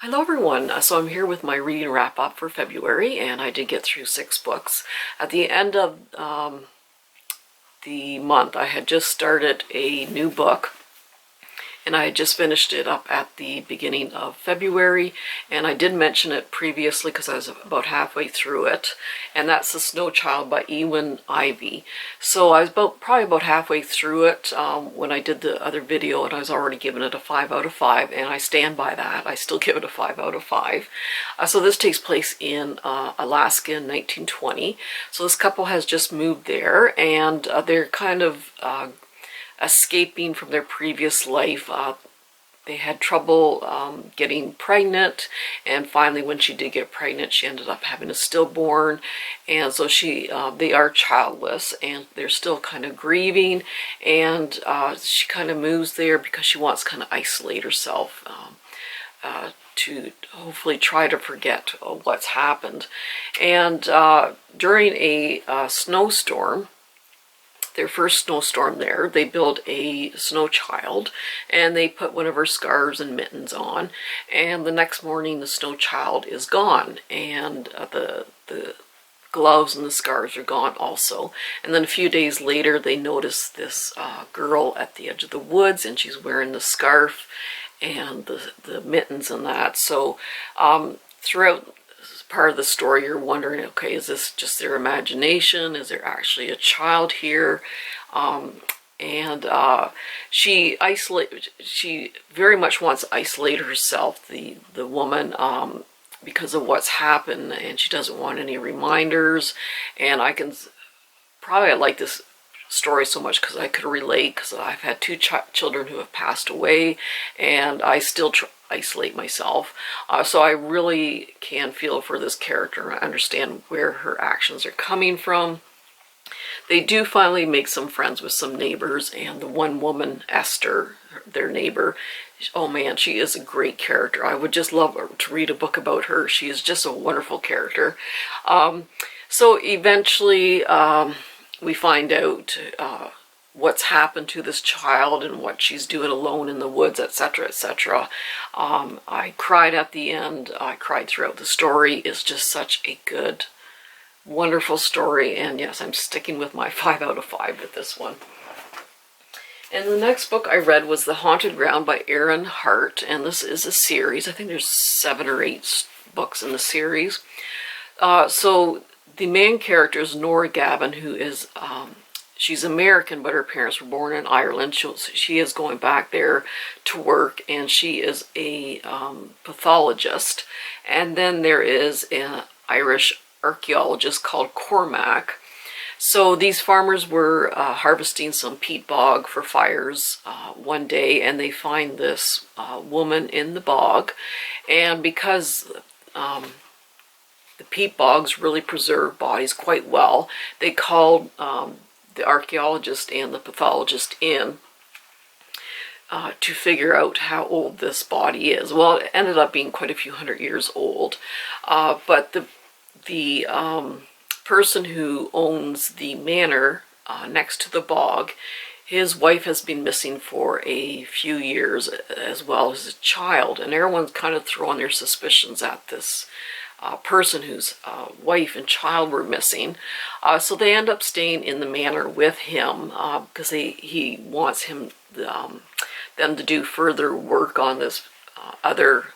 Hello everyone, so I'm here with my reading wrap up for February, and I did get through 6 books. At the end of the month I had just started a new book, and I had just finished it up at the beginning of February, and I did mention it previously because I was about halfway through it, and that's The Snow Child by Ewan Ivey. So I was probably about halfway through it when I did the other video, and I was already giving it a 5 out of 5, and I stand by that. I still give it a 5 out of 5. So this takes place in Alaska in 1920. So this couple has just moved there, and they're kind of escaping from their previous life. They had trouble getting pregnant, and finally when she did get pregnant she ended up having a stillborn, and so they are childless, and they're still kind of grieving, and she kind of moves there because she wants to kind of isolate herself to hopefully try to forget what's happened. And during a snowstorm, their first snowstorm there, they built a snow child, and they put one of her scarves and mittens on, and the next morning the snow child is gone, and the gloves and the scarves are gone also. And then a few days later they notice this girl at the edge of the woods, and she's wearing the scarf and the mittens and that. So throughout part of the story you're wondering, okay, is this just their imagination? Is there actually a child here? She very much wants to isolate herself, the woman, because of what's happened, and she doesn't want any reminders. And I like this story so much because I could relate, because I've had two children who have passed away, and I still isolate myself. So I really can feel for this character and understand where her actions are coming from. They do finally make some friends with some neighbors, and the one woman, Esther, their neighbor, oh man, she is a great character. I would just love to read a book about her. She is just a wonderful character. So eventually we find out what's happened to this child and what she's doing alone in the woods, etc., etc. I cried at the end. I cried throughout the story. It's just such a good, wonderful story, and yes, I'm sticking with my 5 out of 5 with this one. And the next book I read was The Haunted Ground by Aaron Hart, and this is a series. I think there's 7 or 8 books in the series. So the main character is Nora Gavin, who is she's American, but her parents were born in Ireland. She is going back there to work, and she is a pathologist. And then there is an Irish archaeologist called Cormac. So these farmers were harvesting some peat bog for fires one day, and they find this woman in the bog. And because the peat bogs really preserve bodies quite well, they called the archaeologist and the pathologist in to figure out how old this body is. Well, it ended up being quite a few hundred years old, but the person who owns the manor next to the bog, his wife has been missing for a few years, as well as a child, and everyone's kind of throwing their suspicions at this person whose wife and child were missing. So they end up staying in the manor with him because he wants them to do further work on this other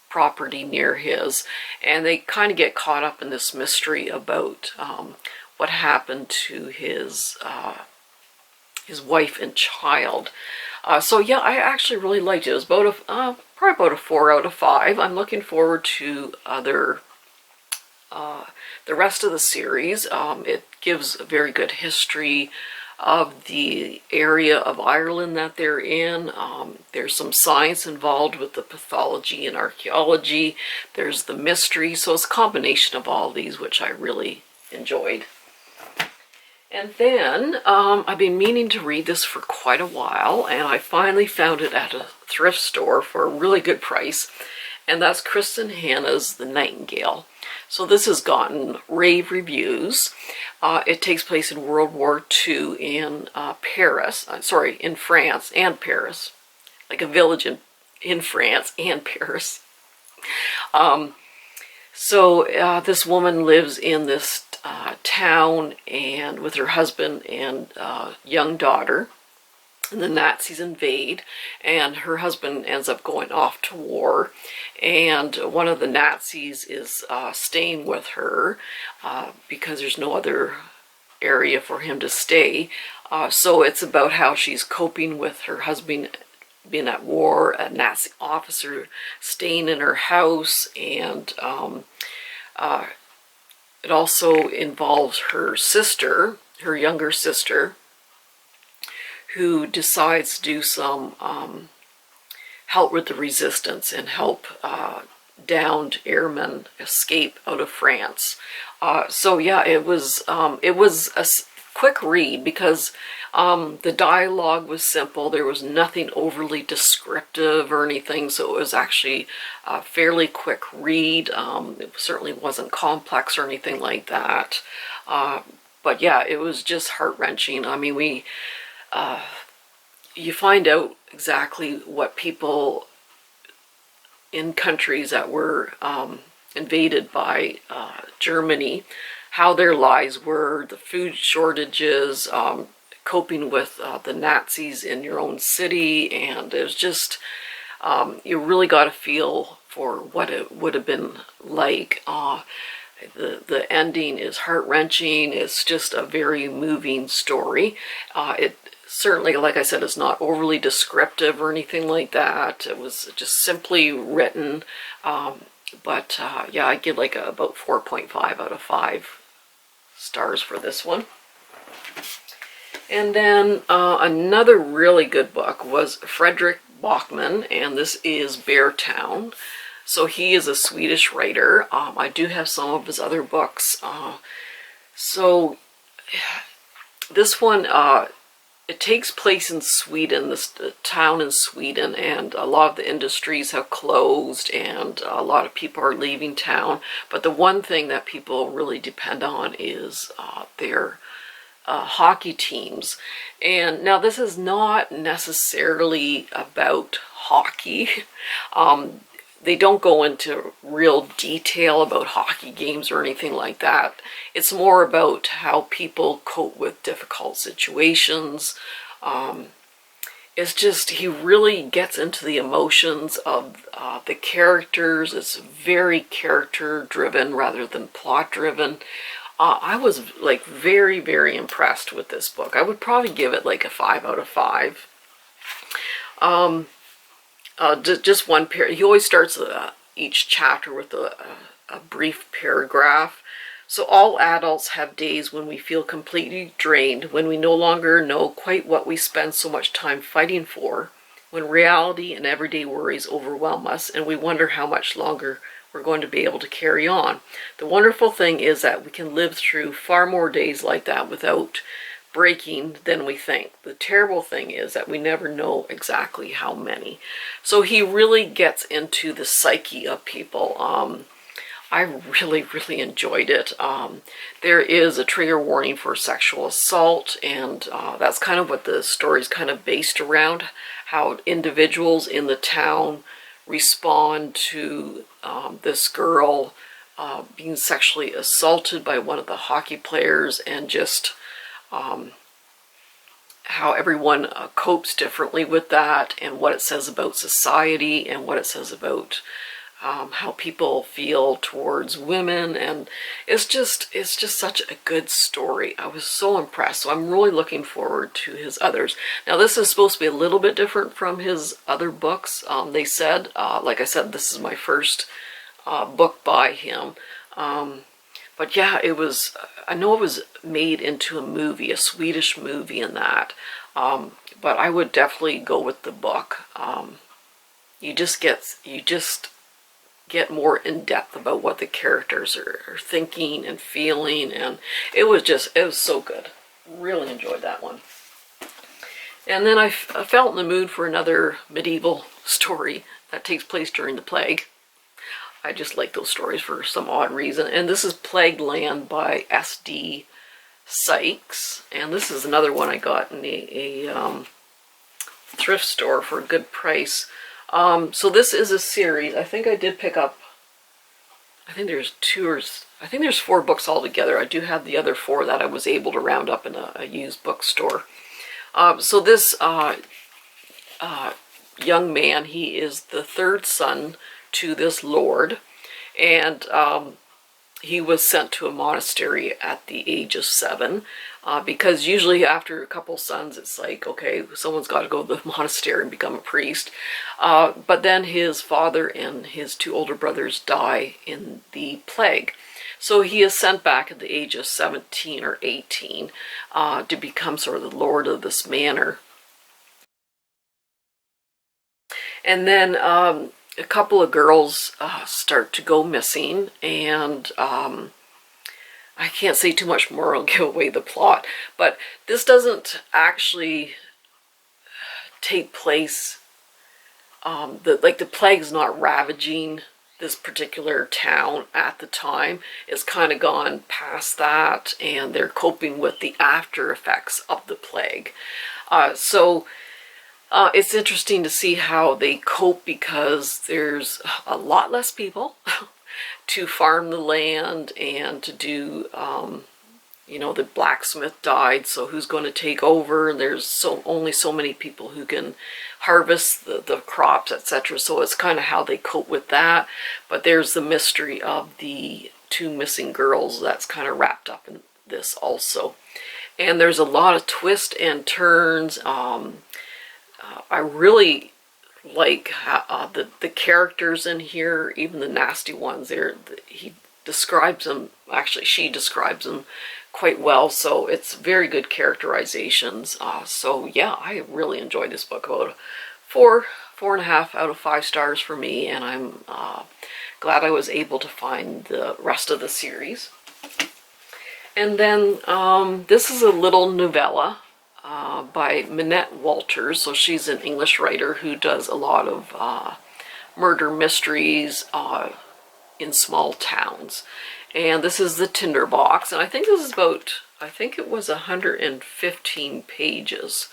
property near his, and they kind of get caught up in this mystery about what happened to his wife and child. So yeah, I actually really liked it. It was about probably about a 4 out of 5. I'm looking forward to the rest of the series. It gives a very good history of the area of Ireland that they're in. There's some science involved with the pathology and archaeology. There's the mystery, so it's a combination of all these, which I really enjoyed. And then I've been meaning to read this for quite a while, and I finally found it at a thrift store for a really good price, and that's Kristen Hanna's The Nightingale. So this has gotten rave reviews. It takes place in World War II in in France and Paris, like a village in France and Paris. This woman lives in this town and with her husband and young daughter. And the Nazis invade, and her husband ends up going off to war, and one of the Nazis is staying with her because there's no other area for him to stay. So it's about how she's coping with her husband being at war, a Nazi officer staying in her house, and it also involves her sister, her younger sister, who decides to do some help with the resistance and help downed airmen escape out of France. So yeah, it was a quick read because the dialogue was simple. There was nothing overly descriptive or anything, so it was actually a fairly quick read. It certainly wasn't complex or anything like that. But yeah, it was just heart-wrenching. I mean, you find out exactly what people in countries that were invaded by Germany, how their lives were, the food shortages, coping with the Nazis in your own city, and it was just, you really got a feel for what it would have been like. The ending is heart-wrenching. It's just a very moving story. It certainly, like I said, is not overly descriptive or anything like that. It was just simply written. But yeah, I give like about 4.5 out of 5 stars for this one. And then another really good book was Frederick Bachman, and this is Bear Town. So he is a Swedish writer. I do have some of his other books. So this one, it takes place in Sweden, this town in Sweden, and a lot of the industries have closed and a lot of people are leaving town. But the one thing that people really depend on is their hockey teams. And now this is not necessarily about hockey. They don't go into real detail about hockey games or anything like that. It's more about how people cope with difficult situations. It's just, he really gets into the emotions of the characters. It's very character driven rather than plot driven. I was like very, very impressed with this book. I would probably give it like a 5 out of 5. Just one paragraph. He always starts each chapter with a brief paragraph. So all adults have days when we feel completely drained, when we no longer know quite what we spend so much time fighting for, when reality and everyday worries overwhelm us, and we wonder how much longer we're going to be able to carry on. The wonderful thing is that we can live through far more days like that without breaking than we think. The terrible thing is that we never know exactly how many. So he really gets into the psyche of people. I really, really enjoyed it. There is a trigger warning for sexual assault, and that's kind of what the story is kind of based around, how individuals in the town respond to this girl being sexually assaulted by one of the hockey players, and just how everyone copes differently with that, and what it says about society, and what it says about how people feel towards women. And it's just such a good story. I was so impressed. So I'm really looking forward to his others. Now this is supposed to be a little bit different from his other books. They said, like I said, this is my first book by him. But yeah, it was, I know it was made into a movie, a Swedish movie and that. But I would definitely go with the book. You just get more in depth about what the characters are thinking and feeling, and it was so good. Really enjoyed that one. And then I felt in the mood for another medieval story that takes place during the plague. I just like those stories for some odd reason. And this is Plague Land by S.D. Sykes. And this is another one I got in a thrift store for a good price. So this is a series. I think I did pick up, I think there's I think there's 4 books altogether. I do have the other 4 that I was able to round up in a used bookstore. So this young man, he is the 3rd son to this lord, and he was sent to a monastery at the age of 7, because usually after a couple sons, it's like, okay, someone's got to go to the monastery and become a priest. But then his father and his 2 older brothers die in the plague. So he is sent back at the age of 17 or 18 to become sort of the lord of this manor. And then a couple of girls start to go missing, and I can't say too much more, I'll give away the plot, but this doesn't actually take place, the plague's not ravaging this particular town at the time. It's kind of gone past that, and they're coping with the after effects of the plague. So it's interesting to see how they cope, because there's a lot less people to farm the land and to do, the blacksmith died, so who's going to take over? And there's only so many people who can harvest the crops, etc. So it's kind of how they cope with that. But there's the mystery of the 2 missing girls that's kind of wrapped up in this also. And there's a lot of twists and turns. I really like the characters in here, even the nasty ones. He describes them, actually she describes them quite well, so it's very good characterizations. So yeah, I really enjoyed this book. About 4.5 out of 5 stars for me, and I'm glad I was able to find the rest of the series. And then this is a little novella by Minette Walters. So she's an English writer who does a lot of murder mysteries in small towns. And this is the Tinderbox, and I think this is about, I think it was 115 pages.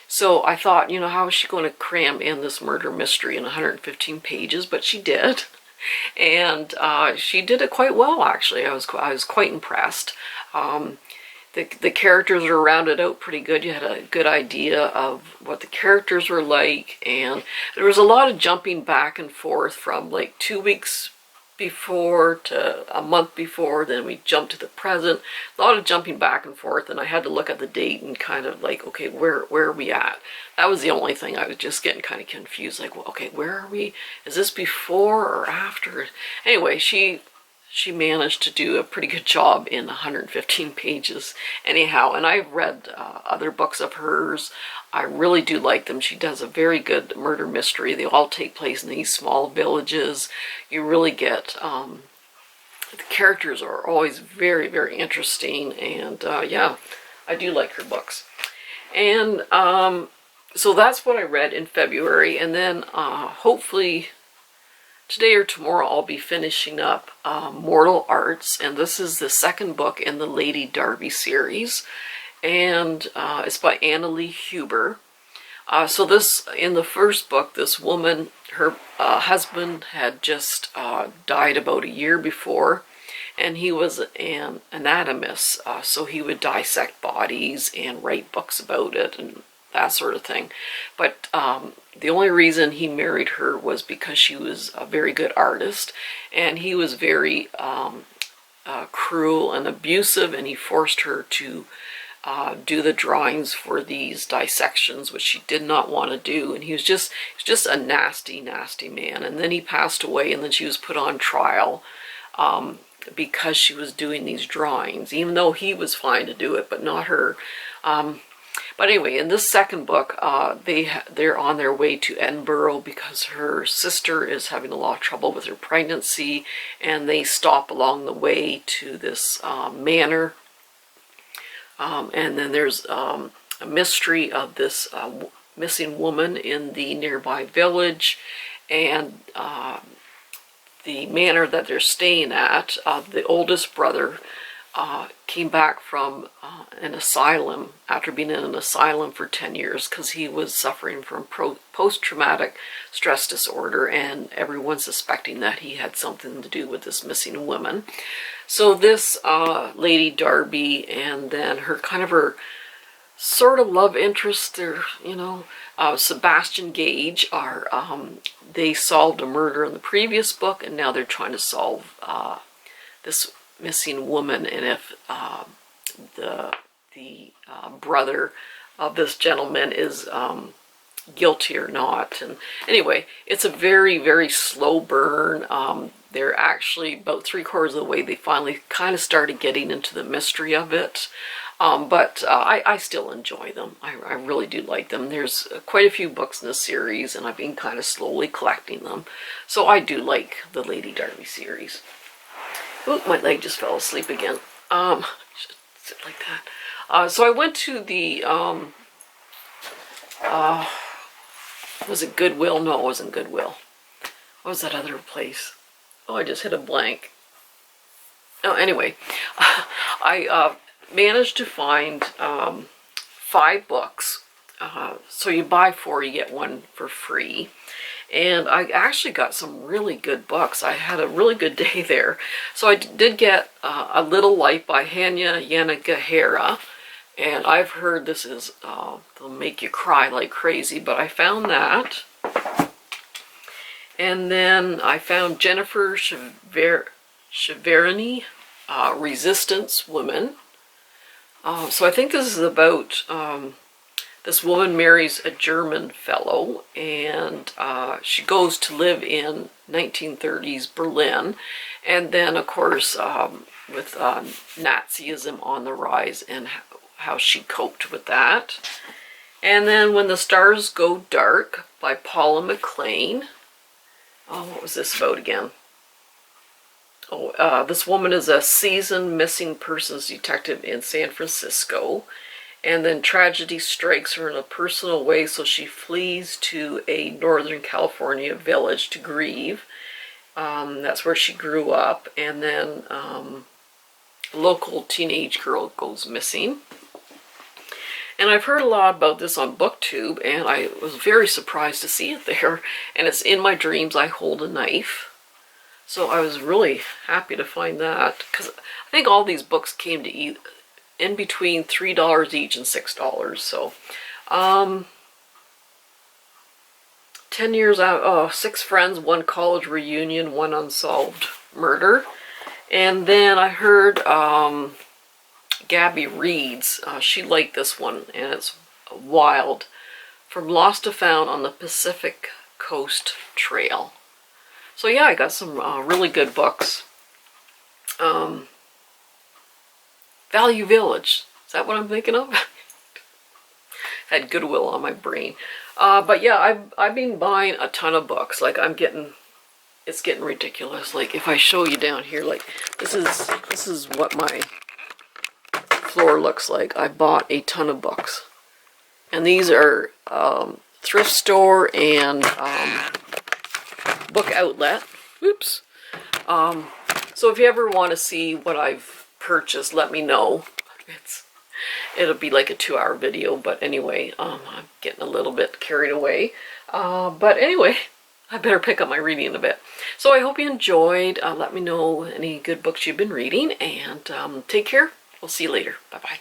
So I thought, how is she going to cram in this murder mystery in 115 pages? But she did. And she did it quite well, actually. I was quite impressed. The characters are rounded out pretty good. You had a good idea of what the characters were like, and there was a lot of jumping back and forth from like 2 weeks before to a month before, then we jumped to the present. A lot of jumping back and forth, and I had to look at the date and kind of like, okay, where are we at? That was the only thing. I was just getting kind of confused, like, well, okay, where are we? Is this before or after? Anyway, she managed to do a pretty good job in 115 pages anyhow. And I've read other books of hers. I really do like them. She does a very good murder mystery. They all take place in these small villages. You really get, the characters are always very, very interesting. And yeah, I do like her books. And so that's what I read in February. And then hopefully today or tomorrow I'll be finishing up Mortal Arts, and this is the 2nd book in the Lady Darby series, and it's by Annalee Huber. So this, in the 1st book, this woman, her husband had just died about a year before, and he was an anatomist, so he would dissect bodies and write books about it and that sort of thing. But the only reason he married her was because she was a very good artist, and he was very cruel and abusive, and he forced her to do the drawings for these dissections, which she did not want to do. And he was just a nasty, nasty man. And then he passed away, and then she was put on trial because she was doing these drawings, even though he was fine to do it, but not her. But anyway, in this 2nd book, they're on their way to Edinburgh because her sister is having a lot of trouble with her pregnancy, and they stop along the way to this manor. And then there's a mystery of this missing woman in the nearby village, and the manor that they're staying at, the oldest brother came back from an asylum after being in an asylum for 10 years because he was suffering from post-traumatic stress disorder, and everyone's suspecting that he had something to do with this missing woman. So this Lady Darby and then her sort of love interest, Sebastian Gage, are they solved a murder in the previous book, and now they're trying to solve this missing woman, and if the brother of this gentleman is guilty or not. And anyway, it's a very, very slow burn. They're actually about 3/4 of the way. They finally kind of started getting into the mystery of it. But I still enjoy them. I really do like them. There's quite a few books in this series, and I've been kind of slowly collecting them. So I do like the Lady Darby series. Ooh, my leg just fell asleep again. Should sit like that. So I went to the, was it Goodwill? No, it wasn't Goodwill. What was that other place? Oh, I just hit a blank. Oh, anyway, I managed to find 5 books. So you buy 4, you get 1 for free. And I actually got some really good books. I had a really good day there. So I did get A Little Light by Hanya Yanagihara. And I've heard this is, they'll make you cry like crazy, but I found that. And then I found Jennifer Shiverini, Resistance Woman. So I think this is about this woman marries a German fellow, and she goes to live in 1930s Berlin. And then, of course, with Nazism on the rise and how she coped with that. And then When the Stars Go Dark by Paula McLean. Oh, what was this about again? Oh, this woman is a seasoned missing persons detective in San Francisco. And then tragedy strikes her in a personal way, so she flees to a Northern California village to grieve. That's where she grew up. And then a local teenage girl goes missing. And I've heard a lot about this on BookTube, and I was very surprised to see it there. And it's In My Dreams I Hold a Knife. So I was really happy to find that, because I think all these books came to in between $3 each and $6. So 10 years out, 6 friends, 1 college reunion, 1 unsolved murder. And then I heard Gabby reads, she liked this one, and it's Wild, From Lost to Found on the Pacific Coast Trail. So yeah, I got some really good books. Value Village, is that what I'm thinking of? Had Goodwill on my brain. But yeah, I've been buying a ton of books. Like it's getting ridiculous. Like if I show you down here, like this is what my floor looks like. I bought a ton of books. And these are thrift store and book outlet. Oops. So if you ever want to see what I've purchased, let me know. It'll be like a 2-hour video, but anyway, I'm getting a little bit carried away. But anyway, I better pick up my reading in a bit. So I hope you enjoyed. Let me know any good books you've been reading, and take care. We'll see you later. Bye-bye.